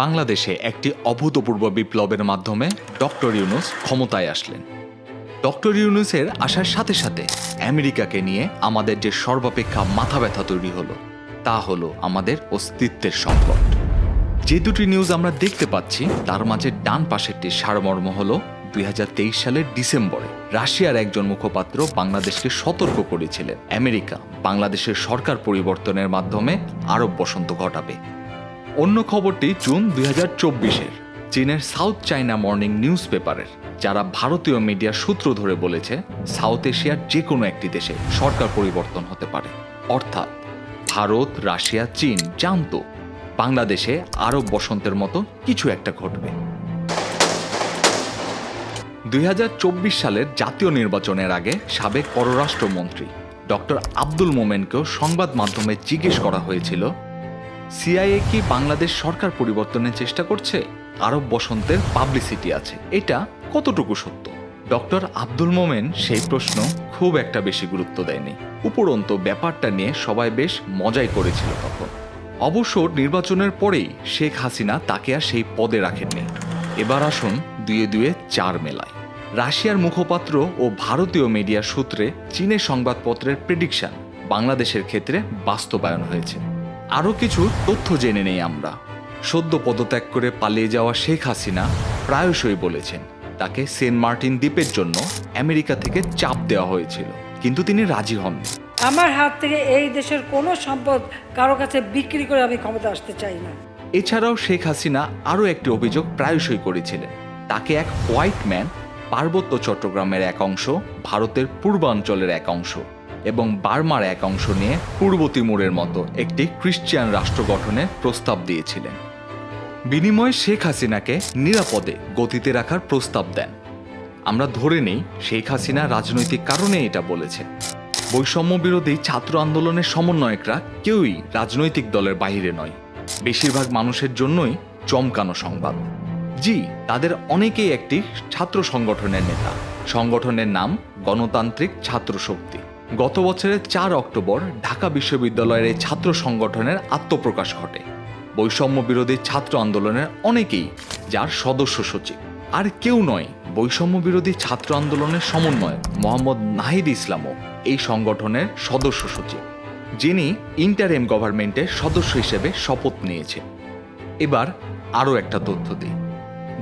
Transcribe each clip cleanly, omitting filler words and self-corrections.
বাংলাদেশে একটি অভূতপূর্ব বিপ্লবের মাধ্যমে ডক্টর ইউনূস ক্ষমতায় আসলেন। ডক্টর ইউনূসের আসার সাথে সাথে আমেরিকাকে নিয়ে আমাদের যে সর্বাপেক্ষা মাথা ব্যথা তৈরি হলো তা হলো আমাদের অস্তিত্বের সংকট। যে দুটি নিউজ আমরা দেখতে পাচ্ছি তার মাঝে ডান পাশেরটির সারমর্ম হলো 2023 সালের ডিসেম্বরে রাশিয়ার একজন মুখপাত্র বাংলাদেশকে সতর্ক করেছিলেন আমেরিকা বাংলাদেশের সরকার পরিবর্তনের মাধ্যমে আরব বসন্ত ঘটাবে। অন্য খবরটি জুন 2024-এর চীনের সাউথ চায়না মর্নিং নিউজ পেপারের, যারা ভারতীয় মিডিয়ার সূত্র ধরে বলেছে সাউথ এশিয়ার যে কোনো একটি দেশে সরকার পরিবর্তন হতে পারে। অর্থাৎ ভারত, রাশিয়া, চীন জানত বাংলাদেশে আরব বসন্তের মতো কিছু একটা ঘটবে। 2024 সালের জাতীয় নির্বাচনের আগে সাবেক পররাষ্ট্রমন্ত্রী ডক্টর আব্দুল মোমেনকেও সংবাদ মাধ্যমে জিজ্ঞেস করা হয়েছিল, সিআইএ কি বাংলাদেশ সরকার পরিবর্তনের চেষ্টা করছে? আরব বসন্তের পাবলিসিটি আছে, এটা কতটুকু সত্য? ডক্টর আব্দুল মোমেন সেই প্রশ্ন খুব একটা বেশি গুরুত্ব দেয়নি। উপরন্তু ব্যাপারটা নিয়ে সবাই বেশ মজাই করেছিল তখন। অবশ্য নির্বাচনের পরেই শেখ হাসিনা তাকে আর সেই পদে রাখেননি। এবার আসুন দুয়ে দুয়ে চার মেলায়। রাশিয়ার মুখপাত্র ও ভারতীয় মিডিয়া সূত্রে চীনের সংবাদপত্রের প্রেডিকশন বাংলাদেশের ক্ষেত্রে বাস্তবায়ন হয়েছে। আরও কিছু তথ্য জেনে নেই আমরা। সদ্য পদত্যাগ করে পালিয়ে যাওয়া শেখ হাসিনা প্রায়শই বলেছেন তাকে সেন্ট মার্টিন দ্বীপের জন্য আমেরিকা থেকে চাপ দেওয়া হয়েছিল, কিন্তু তিনি রাজি হননি। আমার হাত থেকে এই দেশের কোনো সম্পদ কারো কাছে বিক্রি করে আমি ক্ষমতা আসতে চাই না। এছাড়াও শেখ হাসিনা আরও একটি অভিযোগ প্রায়শই করেছিলেন, তাকে এক হোয়াইট ম্যান পার্বত্য চট্টগ্রামের এক অংশ, ভারতের পূর্বাঞ্চলের এক অংশ এবং বার্মার এক অংশ নিয়ে পূর্ব তিমুরের মতো একটি খ্রিস্টান রাষ্ট্র গঠনের প্রস্তাব দিয়েছিলেন। বিনিময়ে শেখ হাসিনাকে নিরাপদে গতিতে রাখার প্রস্তাব দেন। আমরা ধরে নেই শেখ হাসিনা রাজনৈতিক কারণে এটা বলেছে। বৈষম্য বিরোধী ছাত্র আন্দোলনের সমন্বয়করা কেউই রাজনৈতিক দলের বাইরে নয়, বেশিরভাগ মানুষের জন্যই চমকানো সংবাদ। জি, তাদের অনেকেই একটি ছাত্র সংগঠনের নেতা। সংগঠনের নাম গণতান্ত্রিক ছাত্র শক্তি। গত বছরের 4 অক্টোবর ঢাকা বিশ্ববিদ্যালয়ের এই ছাত্র সংগঠনের আত্মপ্রকাশ ঘটে। বৈষম্য বিরোধী ছাত্র আন্দোলনের অনেকেই যার সদস্য সচিব। আর কেউ নয়, বৈষম্য বিরোধী ছাত্র আন্দোলনের সমন্বয়ক মোহাম্মদ নাহিদ ইসলামও এই সংগঠনের সদস্য সচিব, যিনি ইন্টারিম গভর্নমেন্টের সদস্য হিসেবে শপথ নিয়েছে। এবার আরও একটা তথ্য দিই।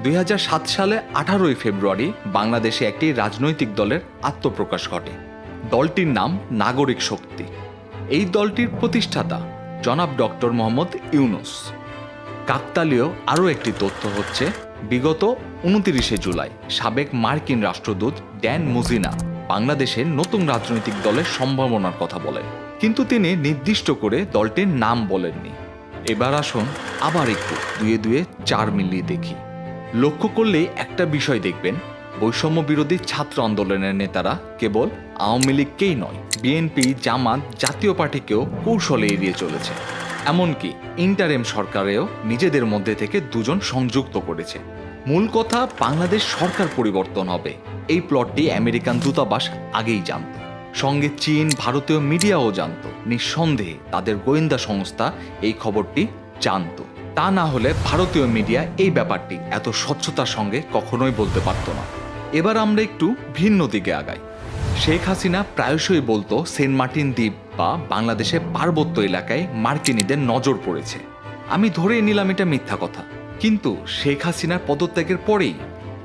2007 সালে 18 ফেব্রুয়ারি বাংলাদেশে একটি রাজনৈতিক দলের আত্মপ্রকাশ ঘটে। দলটির নাম নাগরিক শক্তি। এই দলটির প্রতিষ্ঠাতা জনাব ডক্টর মোহাম্মদ ইউনূস। কাকতালীয় আরও একটি তথ্য হচ্ছে, বিগত 29 জুলাই সাবেক মার্কিন রাষ্ট্রদূত ড্যান মুজিনা বাংলাদেশের নতুন রাজনৈতিক দলের সম্ভাবনার কথা বলেন, কিন্তু তিনি নির্দিষ্ট করে দলটির নাম বলেননি। এবার আসুন আবার একটু দুয়ে দুয়ে চার মিলিয়ে দেখি। লক্ষ্য করলে একটা বিষয় দেখবেন, বৈষম্য বিরোধী ছাত্র আন্দোলনের নেতারা কেবল আওয়ামী লীগকেই নয়, বিএনপি, জামাত, জাতীয় পার্টিকেও কৌশলে এড়িয়ে চলেছে। এমনকি ইন্টারিম সরকারেও নিজেদের মধ্যে থেকে দুজন সংযুক্ত করেছে। মূল কথা, বাংলাদেশ সরকার পরিবর্তন হবে এই প্লটটি আমেরিকান দূতাবাস আগেই জানত, সঙ্গে চীন, ভারতীয় মিডিয়াও জানত। নিঃসন্দেহে তাদের গোয়েন্দা সংস্থা এই খবরটি জানত। তা না হলে ভারতীয় মিডিয়া এই ব্যাপারটি এত স্বচ্ছতার সঙ্গে কখনোই বলতে পারত না। এবার আমরা একটু ভিন্ন দিকে আগাই। শেখ হাসিনা প্রায়শই বলতো সেন্ট মার্টিন দ্বীপ বা বাংলাদেশের পার্বত্য এলাকায় মার্কিনীদের নজর পড়েছে। আমি ধরে নিলাম এটা মিথ্যা কথা, কিন্তু শেখ হাসিনার পদত্যাগের পরেই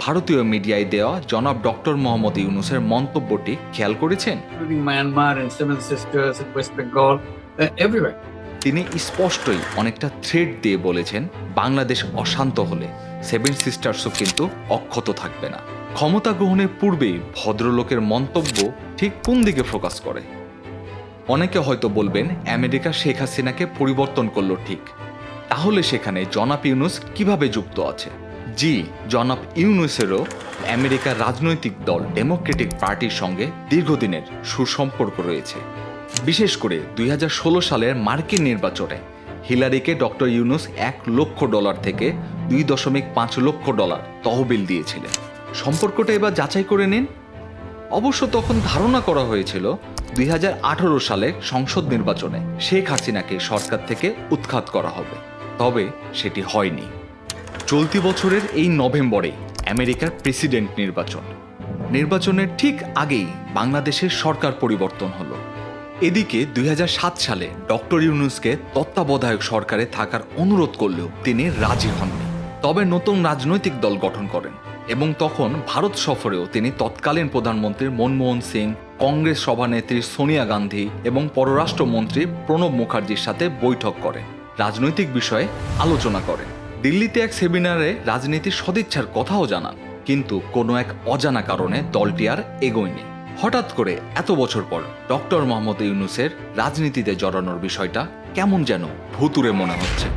ভারতীয় মিডিয়ায় দেওয়া জনাব ডক্টর মোহাম্মদ ইউনূসের মন্তব্যটি খেয়াল করেছেন? তিনি স্পষ্টই অনেকটা থ্রেট দিয়ে বলেছেন, বাংলাদেশ অশান্ত হলে 7 সিস্টার্সও কিন্তু অক্ষত থাকবে না। ক্ষমতা গ্রহণের পূর্বেই ভদ্রলোকের মন্তব্য ঠিক কোন দিকে ফোকাস করে? অনেকে হয়তো বলবেন আমেরিকা শেখ হাসিনাকে পরিবর্তন করলো, ঠিক, তাহলে সেখানে জনাব ইউনূস কিভাবে যুক্ত আছে? জি, জনাব ইউনূসেরও আমেরিকার রাজনৈতিক দল ডেমোক্রেটিক পার্টির সঙ্গে দীর্ঘদিনের সুসম্পর্ক রয়েছে। বিশেষ করে 2016 সালের মার্কিন নির্বাচনে হিলারিকে ডক্টর ইউনূস $1 লক্ষ থেকে $2.5 লক্ষ তহবিল দিয়েছিলেন। সম্পর্কটা এবার যাচাই করে নিন। অবশ্য তখন ধারণা করা হয়েছিল 2018 সালে সংসদ নির্বাচনে শেখ হাসিনাকে সরকার থেকে উৎখাত করা হবে, তবে সেটি হয়নি। চলতি বছরের এই নভেম্বরে আমেরিকার প্রেসিডেন্ট নির্বাচনের ঠিক আগেই বাংলাদেশের সরকার পরিবর্তন হলো। এদিকে 2007 সালে ডক্টর ইউনূসকে তত্ত্বাবধায়ক সরকারে থাকার অনুরোধ করলেও তিনি রাজি হননি। তবে নতুন রাজনৈতিক দল গঠন করেন এবং তখন ভারত সফরেও তিনি তৎকালীন প্রধানমন্ত্রী মনমোহন সিং, কংগ্রেস সভানেত্রী সোনিয়া গান্ধী এবং পররাষ্ট্রমন্ত্রী প্রণব মুখার্জির সাথে বৈঠক করেন, রাজনৈতিক বিষয়ে আলোচনা করেন। দিল্লিতে এক সেমিনারে রাজনীতির সদিচ্ছার কথাও জানান, কিন্তু কোনো এক অজানা কারণে দলটি আর এগোয়নি। হঠাৎ করে এত বছর পর ডক্টর মোহাম্মদ ইউনূসের রাজনীতিতে জড়ানোর বিষয়টা কেমন যেন ভুতুড়ে মনে হচ্ছে।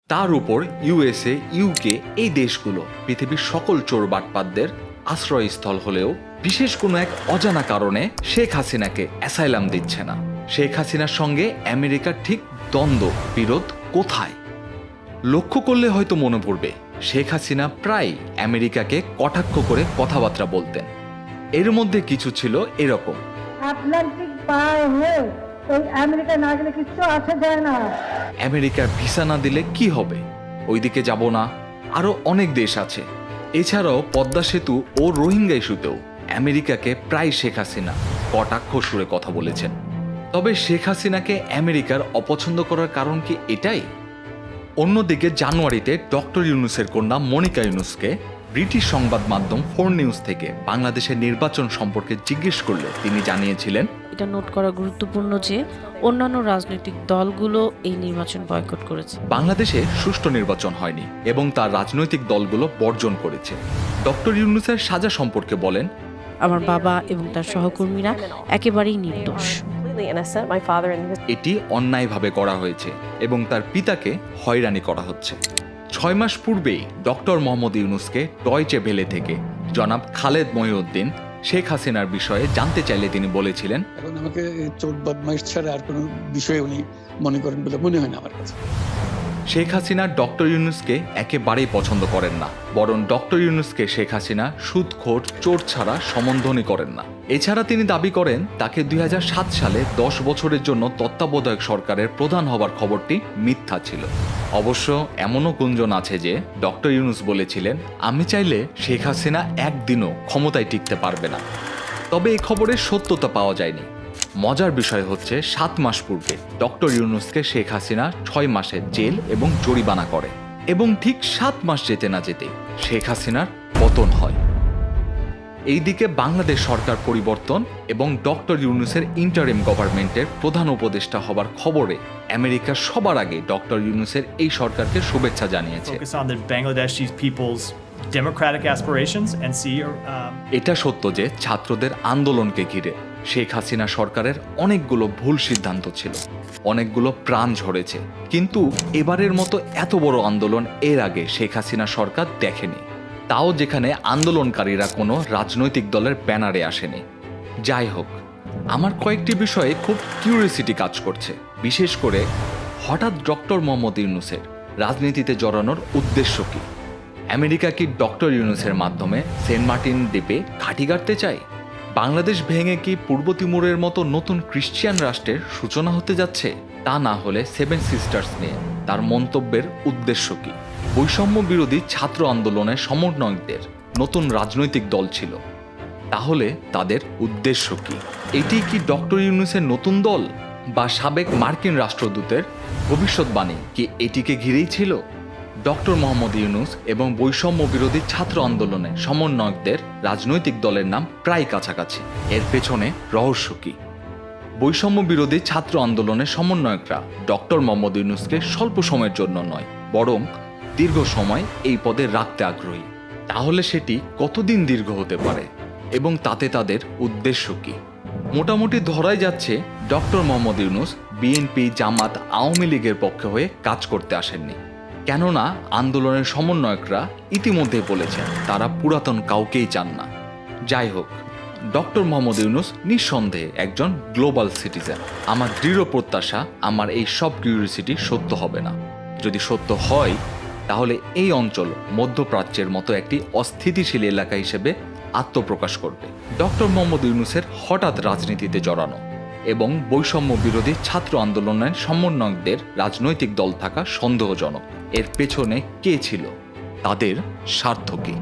তার উপর ইউএসএ, ইউকে এই দেশগুলো পৃথিবীর সকল চোর বাটপাতদের আশ্রয়স্থল হলেও বিশেষ কোনো এক অজানা কারণে শেখ হাসিনাকে অ্যাসাইলাম দিচ্ছে না। শেখ হাসিনার সঙ্গে আমেরিকার ঠিক দ্বন্দ্ব, বিরোধ কোথায়? লক্ষ্য করলে হয়তো মনে পড়বে, শেখ হাসিনা প্রায় আমেরিকাকে কটাক্ষ করে কথাবার্তা বলতেন। এর মধ্যে কিছু ছিল এরকম: আটলান্টিক পার হয়ে ওই আমেরিকা না গেলে কিচ্ছু আসা যায় না। আমেরিকার ভিসা না দিলে কি হবে? ওইদিকে যাব না। আরো অনেক দেশ আছে। এছাড়াও পদ্মা সেতু ও রোহিঙ্গা ইস্যুতেও আমেরিকাকে প্রায় শেখ হাসিনা কটাক্ষ সুরে কথা বলেছেন। তবে শেখ হাসিনাকে আমেরিকার অপছন্দ করার কারণ কি এটাই? অন্যদিকে জানুয়ারিতে ডক্টর ইউনূসের কন্যা মনিকা ইউনূসকে ব্রিটিশ সংবাদ মাধ্যম 4 নিউজ থেকে বাংলাদেশের নির্বাচন সম্পর্কে জিজ্ঞেস করলে তিনি জানিয়েছিলেন, এটা নোট করা গুরুত্বপূর্ণ যে অন্যান্য রাজনৈতিক দলগুলো এই নির্বাচন বয়কট করেছে। বাংলাদেশে সুষ্ঠু নির্বাচন হয়নি এবং তার রাজনৈতিক দলগুলো বর্জন করেছে। ডক্টর ইউনূসের সাজা সম্পর্কে বলেন, আমার বাবা এবং তার সহকর্মীরা একেবারেই নির্দোষ। এটি অন্যায়ভাবে করা হয়েছে এবং তার পিতাকে হয়রানি করা হচ্ছে। 6 মাস পূর্বেই ডক্টর মোহাম্মদ ইউনূসকে ডয়চে ভেলে থেকে জনাব খালেদ মহিউদ্দিন শেখ হাসিনার বিষয়ে জানতে চাইলে তিনি বলেছিলেন, এখন আমাকে চোট বদমাইশ ছাড়া আর কোনো বিষয় উনি মনে করেন বলে মনে হয় না আমার কাছে। শেখ হাসিনা ডক্টর ইউনূসকে একেবারেই পছন্দ করেন না, বরং ডক্টর ইউনূসকে শেখ হাসিনা সুদখোর, চোর ছাড়া সম্বোধনই করেন না। এছাড়া তিনি দাবি করেন তাকে 2007 সালে 10 বছরের জন্য তত্ত্বাবধায়ক সরকারের প্রধান হবার খবরটি মিথ্যা ছিল। অবশ্য এমনও গুঞ্জন আছে যে ডক্টর ইউনূস বলেছিলেন, আমি চাইলে শেখ হাসিনা একদিনও ক্ষমতায় টিকতে পারবে না। তবে এই খবরের সত্যতা পাওয়া যায়নি। মজার বিষয় হচ্ছে 7 মাস পূর্বে ডক্টর ইউনূসকে শেখ হাসিনা 6 মাসের জেল এবং জরিমানা করে এবং ঠিক 7 মাস যেতে না যেতে শেখ হাসিনার পতন হয়। এইদিকে বাংলাদেশ সরকার পরিবর্তন এবং ডক্টর ইউনূসের ইন্টারিম গভর্নমেন্টের প্রধান উপদেষ্টা হবার খবরে আমেরিকা সবার আগে ডক্টর ইউনূসের এই সরকারকে শুভেচ্ছা জানিয়েছে। এটা সত্য যে ছাত্রদের আন্দোলনকে ঘিরে শেখ হাসিনা সরকারের অনেকগুলো ভুল সিদ্ধান্ত ছিল, অনেকগুলো প্রাণ ঝরেছে, কিন্তু এবারের মতো এত বড় আন্দোলন এর আগে শেখ হাসিনা সরকার দেখেনি, তাও যেখানে আন্দোলনকারীরা কোনো রাজনৈতিক দলের ব্যানারে আসেনি। যাই হোক, আমার কয়েকটি বিষয়ে খুব কিউরিওসিটি কাজ করছে, বিশেষ করে হঠাৎ ডক্টর মোহাম্মদ ইউনূসের রাজনীতিতে জড়ানোর উদ্দেশ্য কি? আমেরিকা কি ডক্টর ইউনূসের মাধ্যমে সেন্ট মার্টিন দ্বীপে ঘাঁটি গাড়তে চায়? বাংলাদেশ ভেঙে কি পূর্ব তিমুরের মতো নতুন খ্রিস্টান রাষ্ট্রের সূচনা হতে যাচ্ছে? তা না হলে 7 সিস্টার্স নিয়ে তার মন্তব্যের উদ্দেশ্য কি? বৈষম্য বিরোধী ছাত্র আন্দোলনের সমন্বয়কদের নতুন রাজনৈতিক দল ছিল, তাহলে তাদের উদ্দেশ্য কি? এটি কি ডক্টর ইউনূসের নতুন দল, বা সাবেক মার্কিন রাষ্ট্রদূতের ভবিষ্যৎবাণী কি এটিকে ঘিরেই ছিল? ডক্টর মোহাম্মদ ইউনূস এবং বৈষম্য বিরোধী ছাত্র আন্দোলনে সমন্বয়কদের রাজনৈতিক দলের নাম প্রায় কাছাকাছি। এর পেছনে রহস্য কি? বৈষম্য বিরোধী ছাত্র আন্দোলনের সমন্বয়করা ডক্টর মোহাম্মদ ইউনূসকে স্বল্প সময়ের জন্য নয়, বরং দীর্ঘ সময় এই পদে রাখতে আগ্রহী। তাহলে সেটি কতদিন দীর্ঘ হতে পারে এবং তাতে তাদের উদ্দেশ্য কি? মোটামুটি ধরাই যাচ্ছে ডক্টর মোহাম্মদ ইউনূস বিএনপি, জামাত, আওয়ামী লীগের পক্ষে হয়ে কাজ করতে আসেননি, কেননা আন্দোলনের সমন্বয়করা ইতিমধ্যে বলেছেন তারা পুরাতন কাউকেই চান না। যাই হোক, ডক্টর মোহাম্মদ ইউনূস নিঃসন্দেহে একজন গ্লোবাল সিটিজেন। আমার দৃঢ় প্রত্যাশা আমার এই সব কিউরিওসিটি সত্য হবে না। যদি সত্য হয় তাহলে এই অঞ্চল মধ্যপ্রাচ্যের মতো একটি অস্থিতিশীল এলাকা হিসেবে আত্মপ্রকাশ করবে। ডক্টর মোহাম্মদ ইউনূসের হঠাৎ রাজনীতিতে জড়ানো এবং বৈষম্য বিরোধী ছাত্র আন্দোলনের সমন্বয়কদের রাজনৈতিক দল থাকা সন্দেহজনক। এর পেছনে কে ছিল, তাদের স্বার্থ কী?